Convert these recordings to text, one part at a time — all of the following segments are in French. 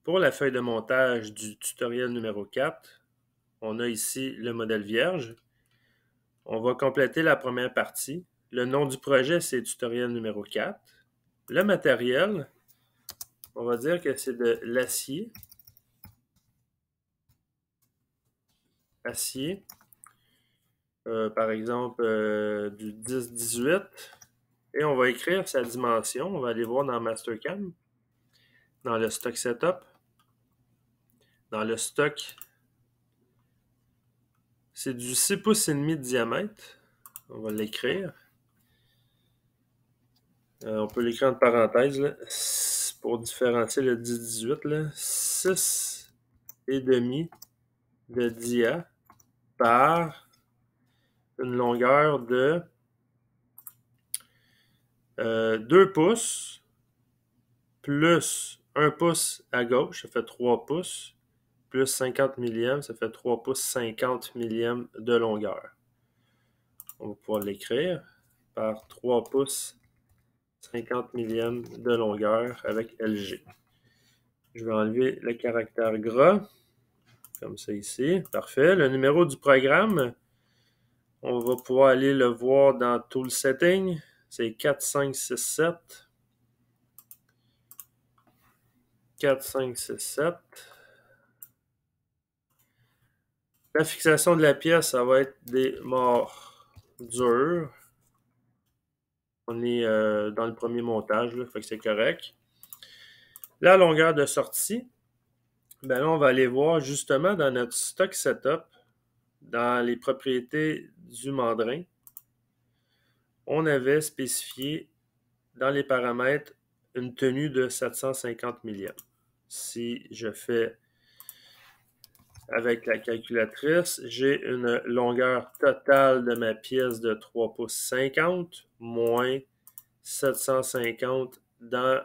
Pour la feuille de montage du tutoriel numéro 4, on a ici le modèle vierge. On va compléter la première partie. Le nom du projet, c'est tutoriel numéro 4. Le matériel, on va dire que c'est de l'acier. Acier. Par exemple, du 10-18. Et on va écrire sa dimension. On va aller voir dans Mastercam, dans le stock setup. Dans le stock, c'est du 6 pouces et demi de diamètre. On va l'écrire. On peut l'écrire entre parenthèses là, pour différencier le 10-18. 6 et demi de dia par une longueur de 2 pouces plus 1 pouce à gauche, ça fait 3 pouces, plus 50 millièmes, ça fait 3 pouces 50 millièmes de longueur. On va pouvoir l'écrire par 3 pouces 50 millièmes de longueur avec LG. Je vais enlever le caractère gras, comme ça ici. Parfait. Le numéro du programme, on va pouvoir aller le voir dans Tool Setting. C'est 4567. 4567. La fixation de la pièce, ça va être des morts durs. On est dans le premier montage, là, fait que c'est correct. La longueur de sortie, ben là, on va aller voir justement dans notre stock setup, dans les propriétés du mandrin, on avait spécifié dans les paramètres une tenue de 750 millièmes. Si je fais avec la calculatrice, j'ai une longueur totale de ma pièce de 3 pouces 50 moins 750 dans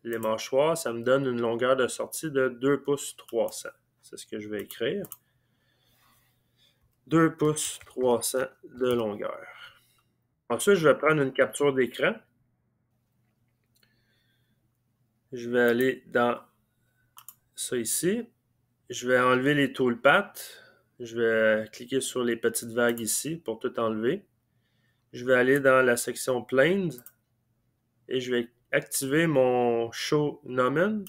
les mâchoires. Ça me donne une longueur de sortie de 2 pouces 300. C'est ce que je vais écrire. 2 pouces 300 de longueur. Ensuite, je vais prendre une capture d'écran. Je vais aller dans ça ici. Je vais enlever les toolpaths. Je vais cliquer sur les petites vagues ici pour tout enlever. Je vais aller dans la section Planes et je vais activer mon Show Nomen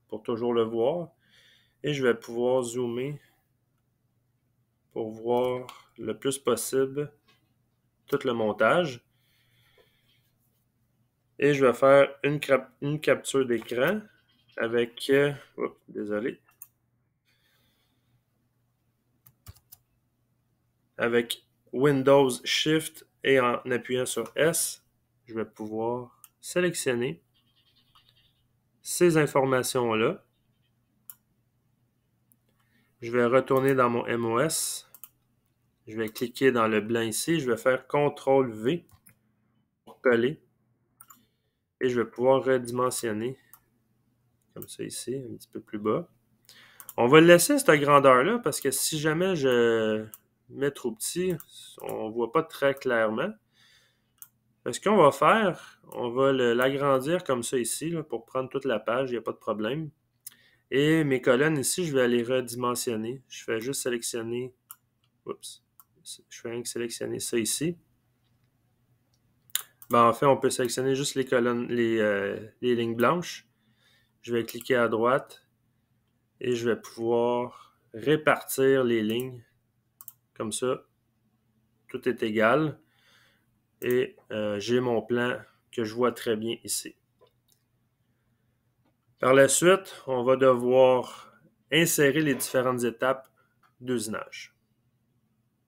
pour toujours le voir. Et je vais pouvoir zoomer pour voir le plus possible tout le montage. Et je vais faire une capture d'écran avec... désolé. Avec Windows Shift et en appuyant sur S, je vais pouvoir sélectionner ces informations-là. Je vais retourner dans mon MOS. Je vais cliquer dans le blanc ici. Je vais faire CTRL-V pour coller. Et je vais pouvoir redimensionner comme ça ici, un petit peu plus bas. On va laisser cette grandeur-là parce que si jamais je mets trop petit, on ne voit pas très clairement. Ce qu'on va faire, on va l'agrandir comme ça ici là, pour prendre toute la page, il n'y a pas de problème. Et mes colonnes ici, je vais les redimensionner. Je fais juste sélectionner. Oups. Je fais rien que sélectionner ça ici. Ben, en fait, on peut sélectionner juste les colonnes, les lignes blanches. Je vais cliquer à droite et je vais pouvoir répartir les lignes. Comme ça, tout est égal. Et j'ai mon plan que je vois très bien ici. Par la suite, on va devoir insérer les différentes étapes d'usinage.